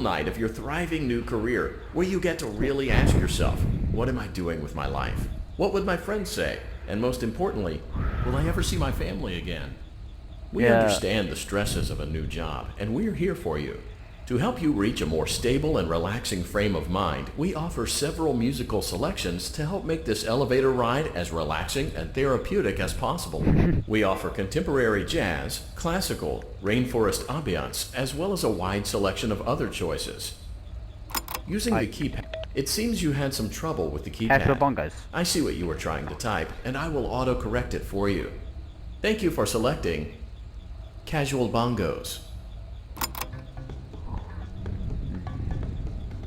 night of your thriving new career, where you get to really ask yourself, what am I doing with my life? What would my friends say? And most importantly, will I ever see my family again? We Yeah. understand the stresses of a new job, and we're here for you. To help you reach a more stable and relaxing frame of mind, we offer several musical selections to help make this elevator ride as relaxing and therapeutic as possible. We offer contemporary jazz, classical, rainforest ambiance, as well as a wide selection of other choices. Using the keypad, it seems you had some trouble with the Casual keypad. bongos. I see what you were trying to type, and I will auto-correct it for you. Thank you for selecting Casual Bongos.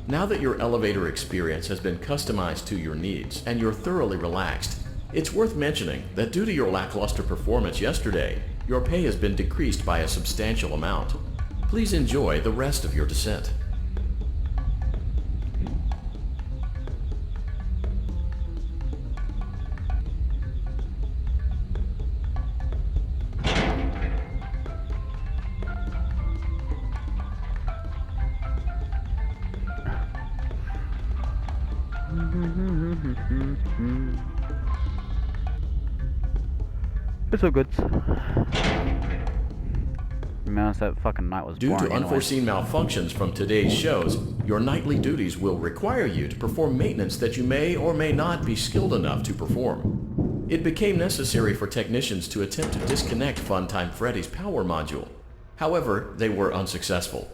Now that your elevator experience has been customized to your needs and you're thoroughly relaxed, it's worth mentioning that due to your lackluster performance yesterday, your pay has been decreased by a substantial amount. Please enjoy the rest of your descent. It's all good. Man, that fucking night was Due boring to anyway. unforeseen malfunctions from today's shows, your nightly duties will require you to perform maintenance that you may or may not be skilled enough to perform. It became necessary for technicians to attempt to disconnect Funtime Freddy's power module. However, they were unsuccessful.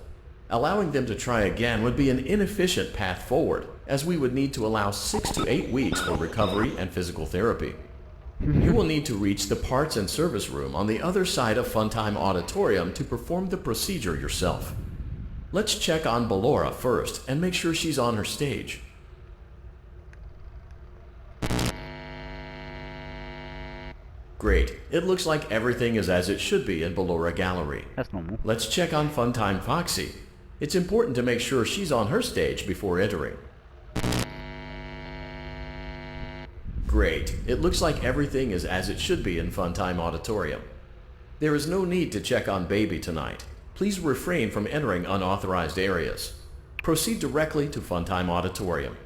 Allowing them to try again would be an inefficient path forward, as we would need to allow 6 to 8 weeks for recovery and physical therapy. You will need to reach the parts and service room on the other side of Funtime Auditorium to perform the procedure yourself. Let's check on Ballora first and make sure she's on her stage. Great. It looks like everything is as it should be in Ballora Gallery. That's normal. Let's check on Funtime Foxy. It's important to make sure she's on her stage before entering. Great. It looks like everything is as it should be in Funtime Auditorium. There is no need to check on Baby tonight. Please refrain from entering unauthorized areas. Proceed directly to Funtime Auditorium.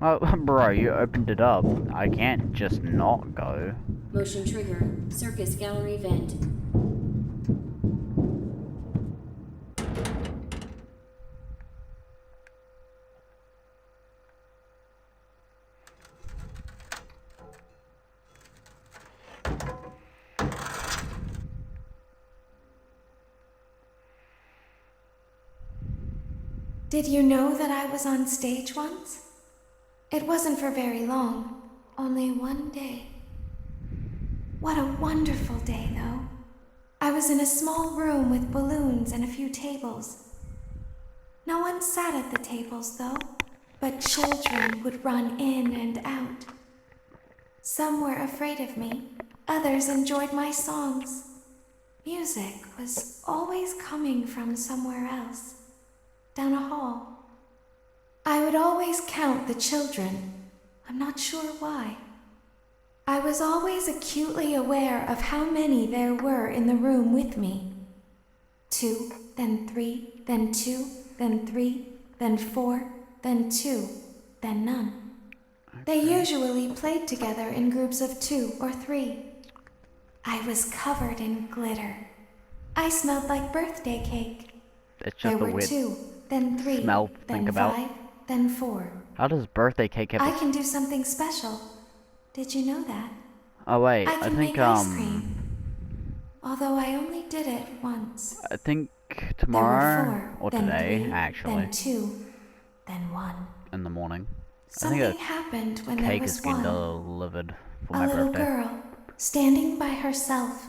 Oh, bro, you opened it up. I can't just not go. Motion trigger. Circus gallery vent. Did you know that I was on stage once? It wasn't for very long, only one day. What a wonderful day, though. I was in a small room with balloons and a few tables. No one sat at the tables, though, but children would run in and out. Some were afraid of me, others enjoyed my songs. Music was always coming from somewhere else, down a hall. I would always count the children. I'm not sure why. I was always acutely aware of how many there were in the room with me. 2, then 3, then 2, then 3, then 4, then 2, then none. They usually played together in groups of 2 or 3. I was covered in glitter. I smelled like birthday cake. It's There just a were weird 2, then 3, smell to then think about. 5, then 4. How does birthday cake have? I can do something special. Did you know that? Oh wait, I I can think make ice cream. Although I only did it once. I think There tomorrow were 4, or then today 3, actually then 2, then 1. in the morning. Something I think happened when a there cake was is getting one. delivered for A my little birthday. girl, standing by herself.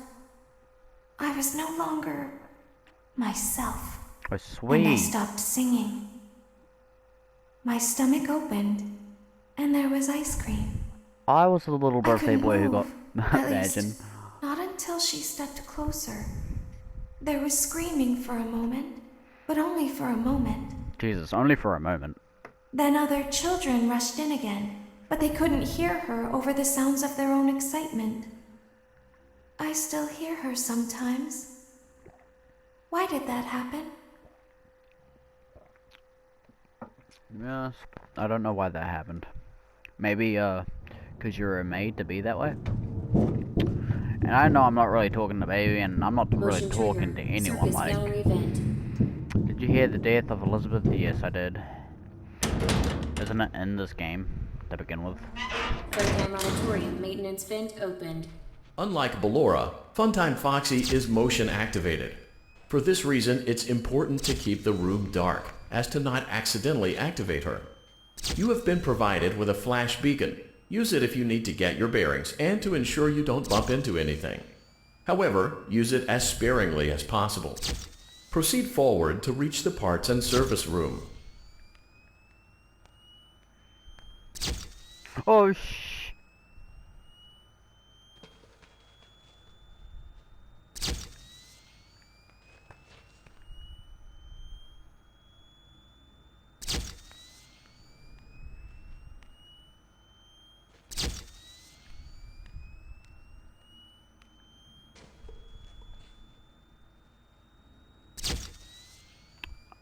I was no longer myself. Oh And I sweet. stopped singing. My stomach opened, and there was ice cream. I was the little I birthday couldn't boy who got move, that at imagine. least, not until she stepped closer. There was screaming for a moment, but only for a moment. Jesus, only for a moment. Then other children rushed in again, but they couldn't hear her over the sounds of their own excitement. I still hear her sometimes. Why did that happen? Yes, I don't know why that happened. Maybe, because you were made to be that way? And I know I'm not really talking to baby, and I'm not really Motion talking trigger. to anyone, Circus like... gallery vent. Did you hear the death of Elizabeth? Yes, I did. Isn't it in this game, to begin with? Funtime auditorium maintenance vent opened. Unlike Ballora, Funtime Foxy is motion activated. For this reason, it's important to keep the room dark, as to not accidentally activate her. You have been provided with a flash beacon. Use it if you need to get your bearings and to ensure you don't bump into anything. However, use it as sparingly as possible. Proceed forward to reach the parts and service room. Oh, shh.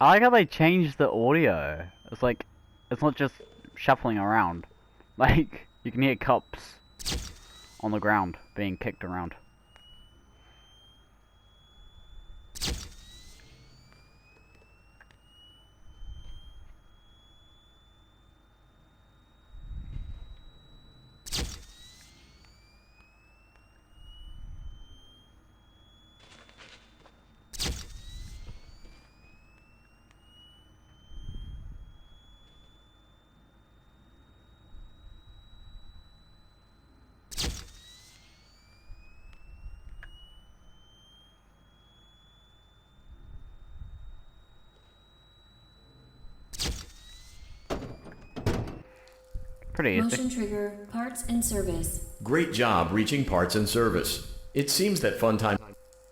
I like how they changed the audio. It's like, it's not just shuffling around. Like, you can hear cups on the ground being kicked around. Pretty easy. Motion trigger. Parts and service. Great job reaching parts and service. It seems that Funtime...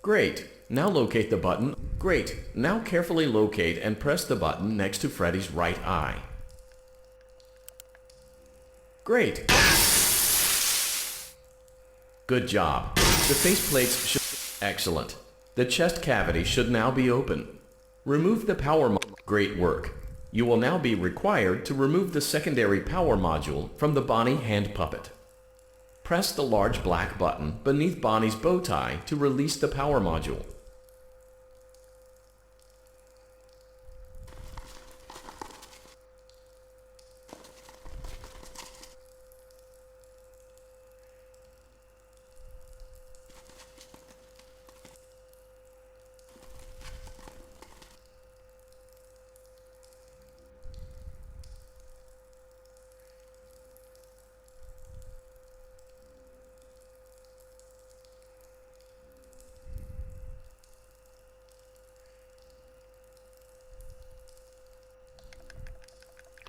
Great. Now locate the button. Great. Now carefully locate and press the button next to Freddy's right eye. Great. Good job. The faceplates should... Excellent. The chest cavity should now be open. Remove the power... Great work. You will now be required to remove the secondary power module from the Bonnie hand puppet. Press the large black button beneath Bonnie's bow tie to release the power module.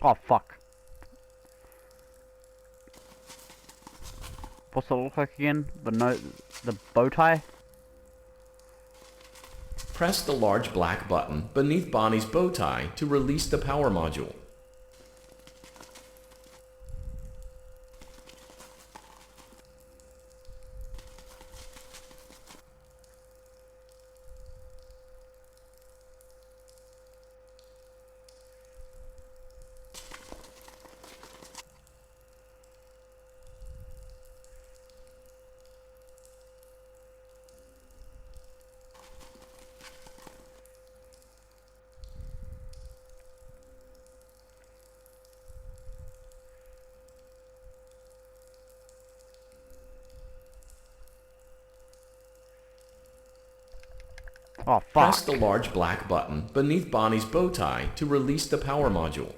Oh, fuck. What's it look like again? The bow tie? Press the large black button beneath Bonnie's bow tie to release the power module. Oh, fuck. Press the large black button beneath Bonnie's bow tie to release the power module.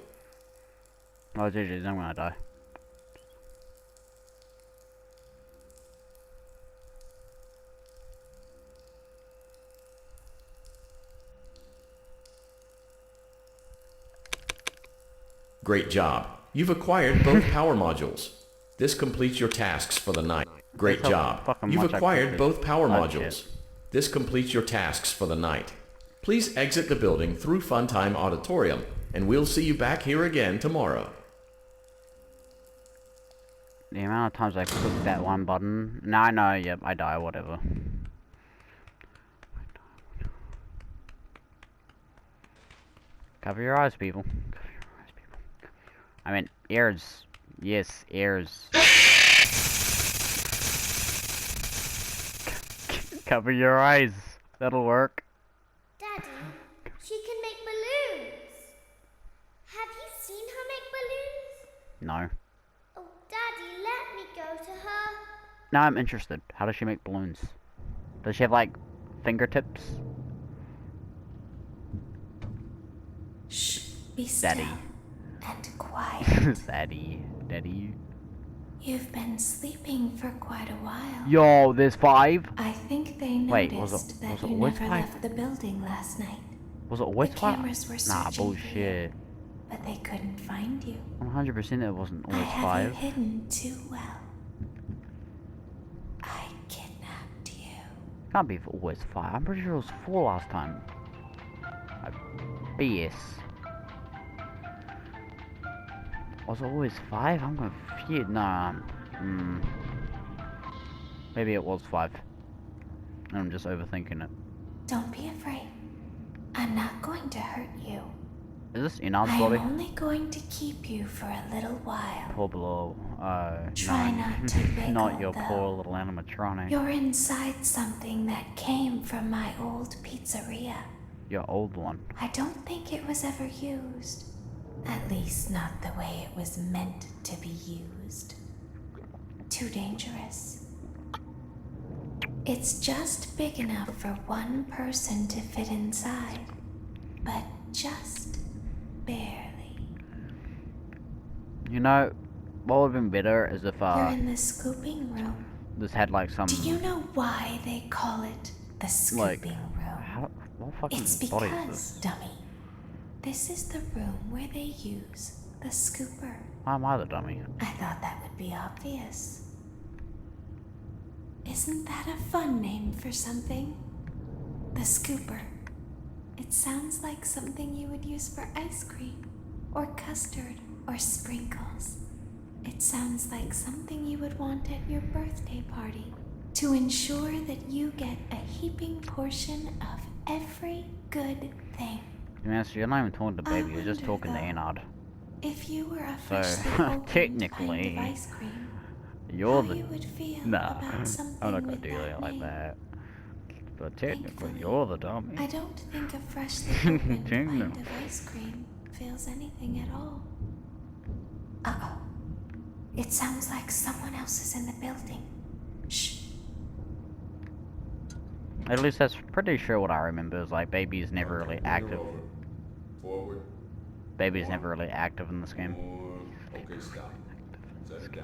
Oh, GG's, I'm gonna die. Great job. You've acquired both power modules. This completes your tasks for the night. Great That's how job. fucking You've much I acquired completed. both power Oh, modules. shit. This completes your tasks for the night. Please exit the building through Funtime Auditorium, and we'll see you back here again tomorrow. The amount of times I click that one button. No, I know, yep, I die, whatever. Cover your eyes, people. Cover your eyes, people. I mean, ears. Yes, ears. Cover your eyes. That'll work. Daddy, she can make balloons. Have you seen her make balloons? No. Oh, Daddy, let me go to her. Now I'm interested. How does she make balloons? Does she have, like, fingertips? Shh, be still Daddy. and quiet. Daddy. You've been sleeping for quite a while. Yo, there's 5? I think they noticed Wait, was it that you always never 5? left the building last night. Was it always The 5? cameras were Nah, searching for bullshit. you, but they couldn't find you. 100% it wasn't I always have you 5. hidden too well. I kidnapped you. Can't be always 5. I'm pretty sure it was 4 last time. BS. Was it always 5? I'm confused. Nah. Maybe it was 5. I'm just overthinking it. Don't be afraid. I'm not going to hurt you. Is this Inard's I'm body? only going to keep you for a little while. Poor below. Try no. not to wiggle, Not your though. poor little animatronic. You're inside something that came from my old pizzeria. Your old one. I don't think it was ever used. At least not the way it was meant to be used. Too dangerous. It's just big enough for one person to fit inside, but just barely. You know, what would have been better is if You're in the scooping room. this had like some Do you know why they call it the scooping like room? what fucking It's body is because, this? dummy, this is the room where they use the scooper. Why am I the dummy? I thought that would be obvious. Isn't that a fun name for something? The scooper. It sounds like something you would use for ice cream, or custard, or sprinkles. It sounds like something you would want at your birthday party, to ensure that you get a heaping portion of every good thing. Master, you're not even talking to baby, you're just wonder, talking to though, Anard. If you were a So, freshly opened technically, kind of ice cream, You're how the you would feel Nah, about something I'm not gonna with do that it like name. that. But technically, Thankfully, you're the dummy. I don't think a freshly opened Jingle. pint of ice cream feels anything at all. Uh-oh. It sounds like someone else is in the building. Shh. At least that's pretty sure what I remember is like baby is never really active. Forward. Baby is never really active in this game. More. Okay, stop. Set it down.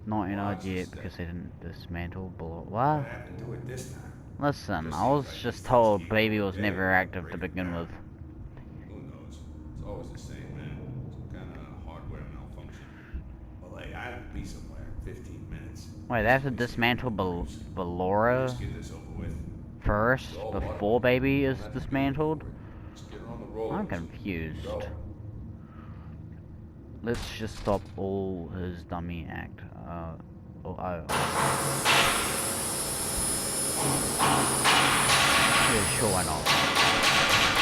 Not in Watch yet the because step. they didn't dismantle below. What What? happened to it this time? Listen, I was just told baby was never active to begin with. Who knows? It's always the same, man. Some kind of hardware malfunction. Well, hey, I have to be somewhere in 15 minutes. Wait, they have to dismantle Ballora Let's get this over with. first before baby is dismantled? Let's get her on the roll. I'm confused. Go. Let's just stop all his dummy act. Yeah, sure, why not?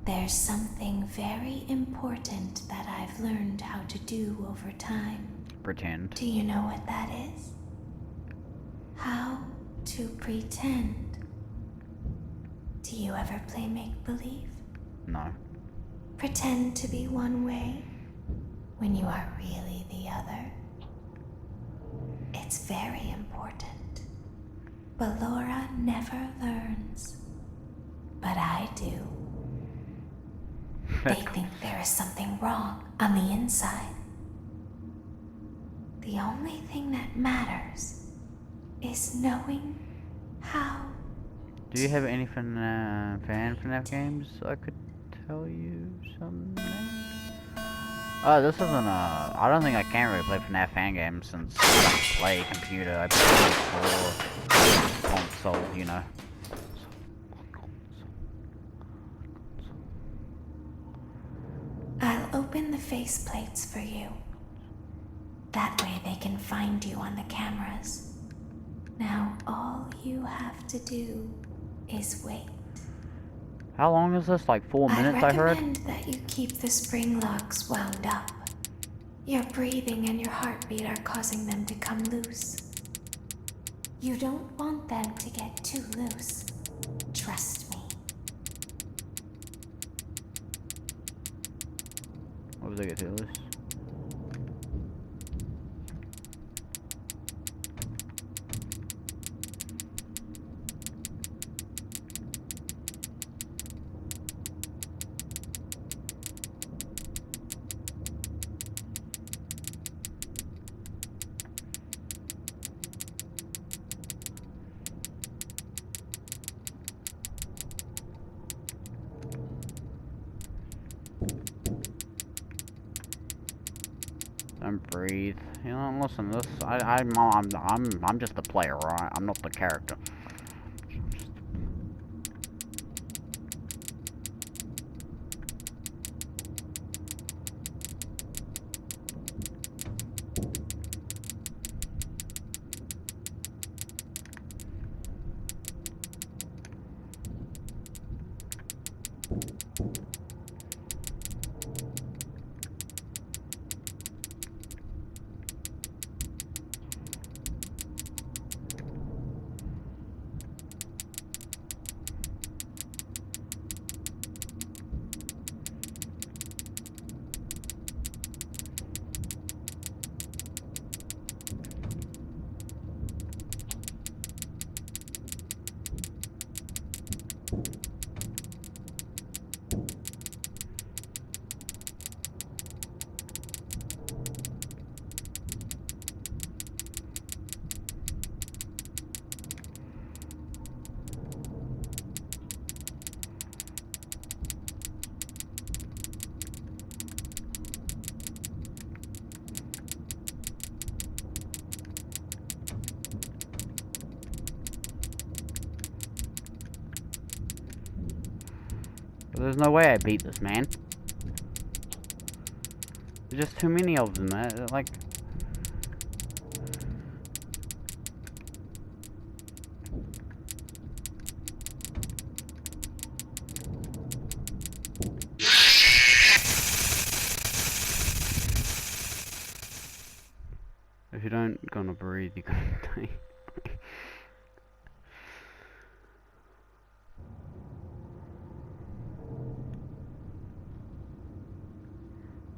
There's something very important that I've learned how to do over time. Pretend. Do you know what that is? How to pretend. Do you ever play make-believe? No. Pretend to be one way when you are really the other. It's very important. Ballora never learns. But I do. They think there is something wrong on the inside. The only thing that matters is knowing how. Do you have any fan FNAF games I could tell you some names? This isn't I don't think I can really play FNAF fan games since I don't play computer. I play for console, you know. I'll open the faceplates for you. That way they can find you on the cameras. Now all you have to do is wait. How long is this? Like 4 minutes, I heard? I'd recommend that you keep the spring locks wound up. Your breathing and your heartbeat are causing them to come loose. You don't want them to get too loose. Trust me. What was I get too loose? Don't breathe. You know, listen. This, I'm just the player, right? I'm not the character. There's no way I beat this, man. There's just too many of them, like... If you don't gonna breathe, you're gonna die.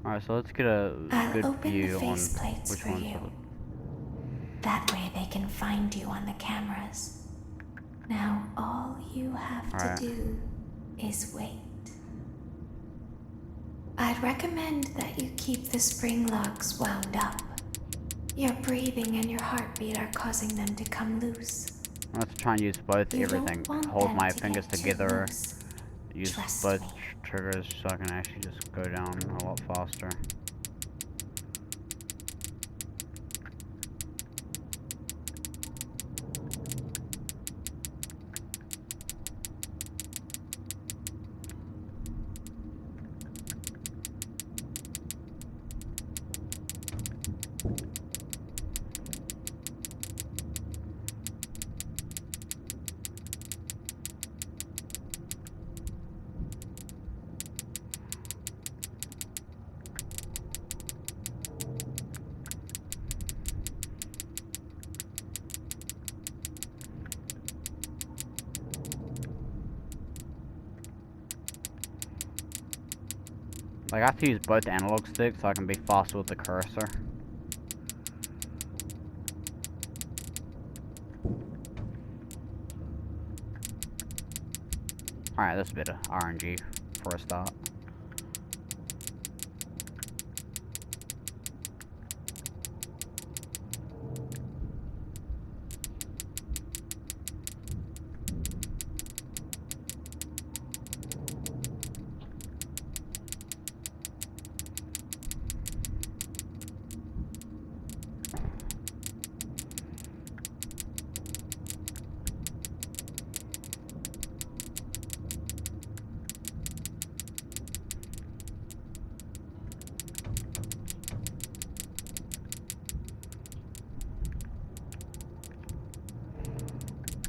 Alright, so let's get a good view on which ones are the... That way they can find you on the cameras. Now all you have to do is wait. I'd recommend that you keep the spring locks wound up. Your breathing and your heartbeat are causing them to come loose. Let's try and use both everything. Hold my fingers together. Use both triggers so I can actually just go down a lot faster. Like, I have to use both analog sticks so I can be faster with the cursor. Alright, that's a bit of RNG for a start.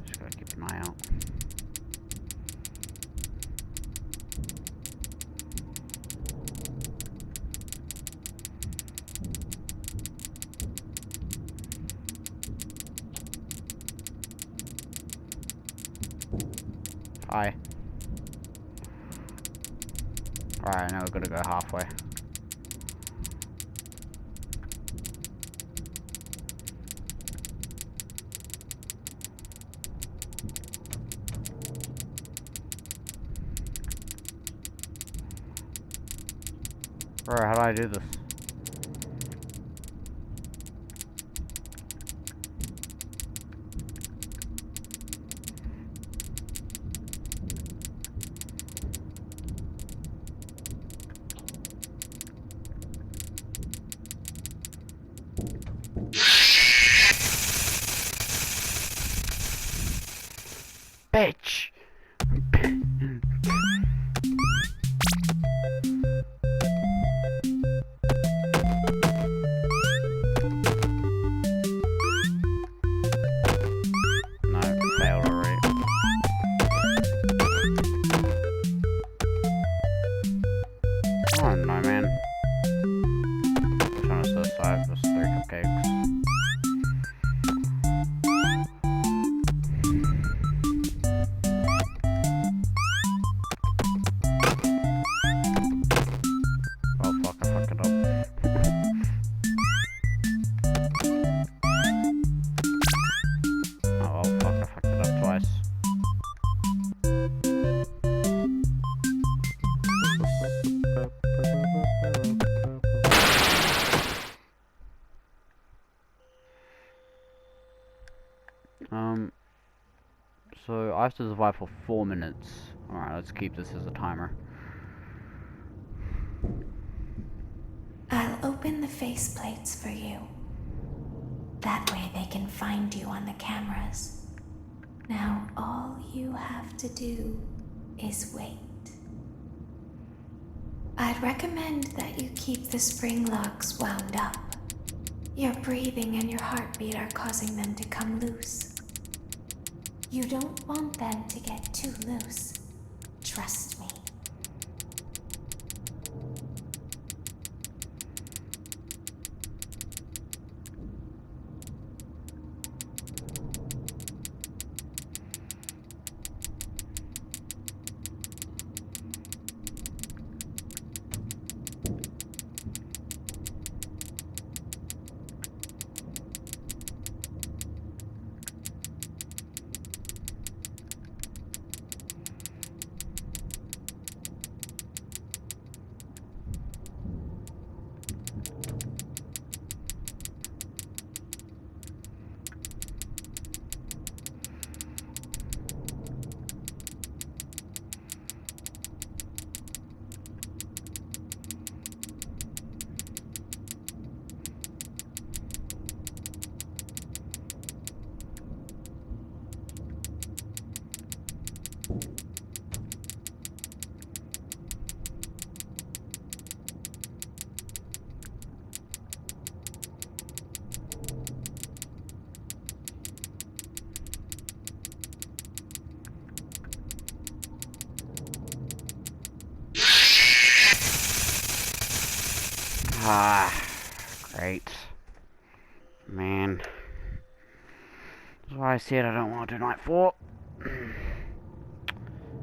Just gotta keep an eye out. Hi. Alright, now we're gonna go halfway. Bro, how do I do this? Bitch! No, failed already. I don't know, man. I'm trying to survive this 3 cupcakes. Oh fuck, I fucked it up. Oh well, fuck, I fucked it up twice. So I have to survive for 4 minutes. Alright, let's keep this as a timer. I'll open the faceplates for you. That way they can find you on the cameras. Now all you have to do is wait. I'd recommend that you keep the spring locks wound up. Your breathing and your heartbeat are causing them to come loose. You don't want them to get too loose. Trust me. Ah, great. Man. That's why I said I don't want to do night 4.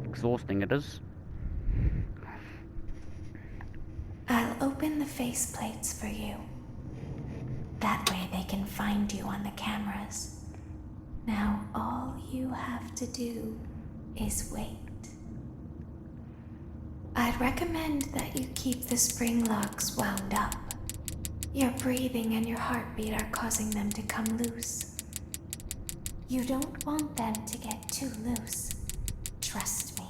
Exhausting it is. I'll open the faceplates for you. That way they can find you on the cameras. Now all you have to do is wait. I'd recommend that you keep the spring locks wound up. Your breathing and your heartbeat are causing them to come loose. You don't want them to get too loose. Trust me.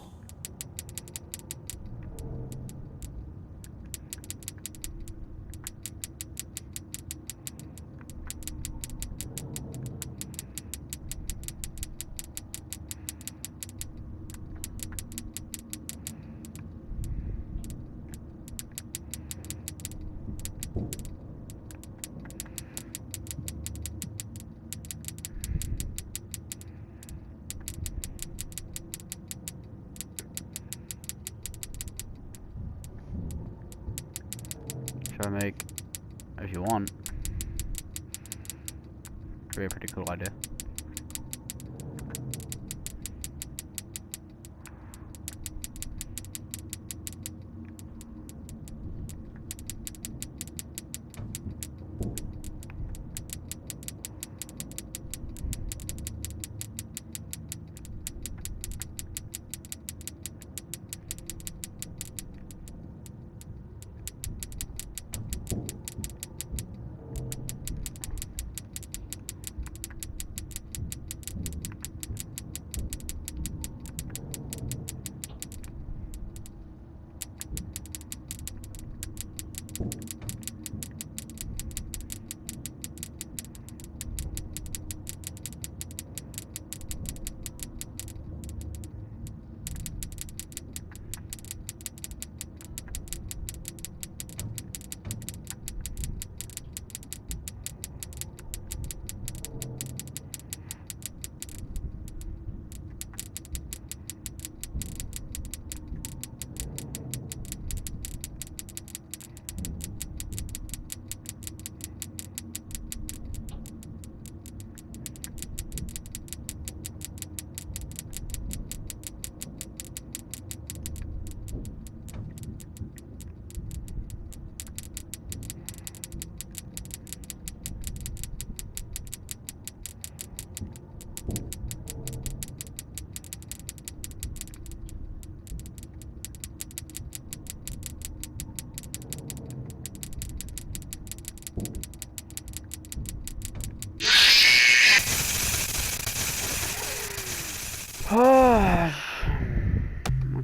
Try to make, if you want, could be a pretty cool idea.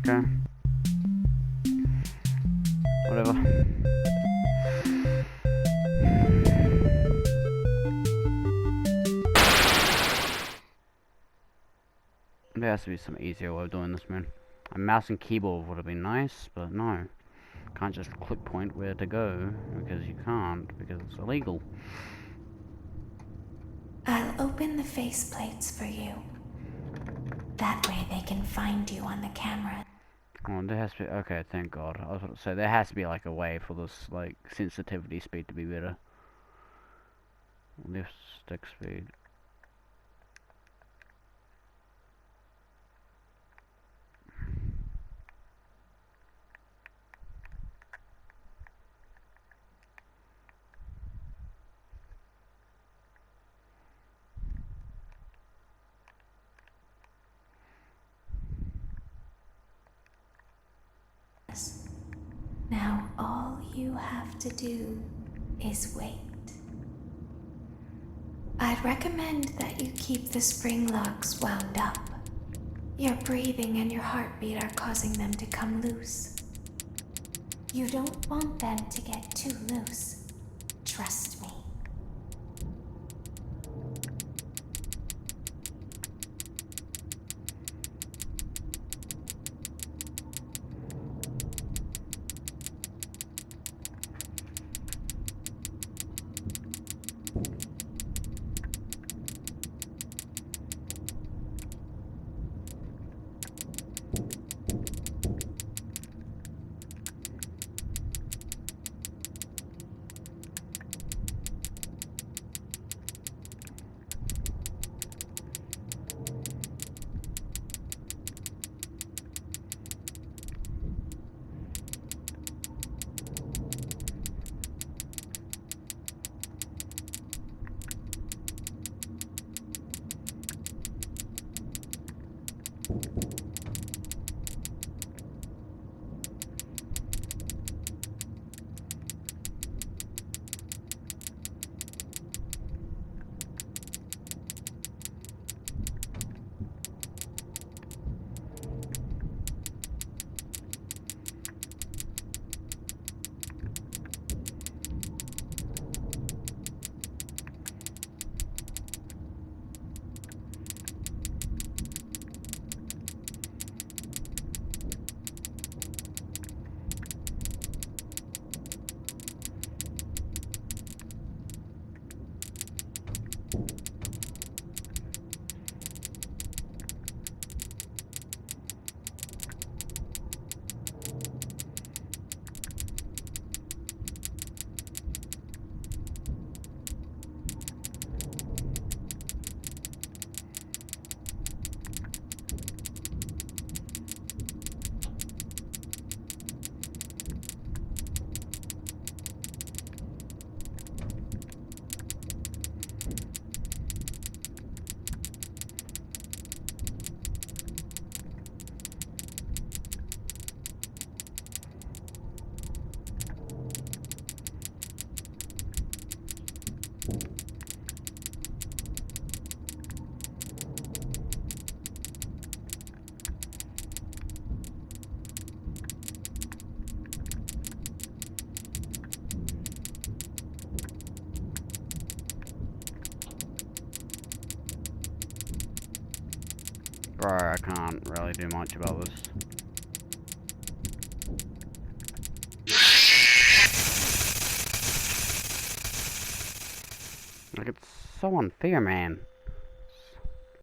Okay. Whatever. There has to be some easier way of doing this, man. A mouse and keyboard would have been nice, but no. Can't just click point where to go, because you can't, because it's illegal. I'll open the faceplates for you. That way they can find you on the camera. Oh, there has to be, okay, thank God. I was about to say, there has to be like a way for this, like, sensitivity speed to be better. Lift stick speed. Now all you have to do is wait. I'd recommend that you keep the spring locks wound up. Your breathing and your heartbeat are causing them to come loose. You don't want them to get too loose. Trust me. pro, I can't really do much about this. Like, it's so unfair, man.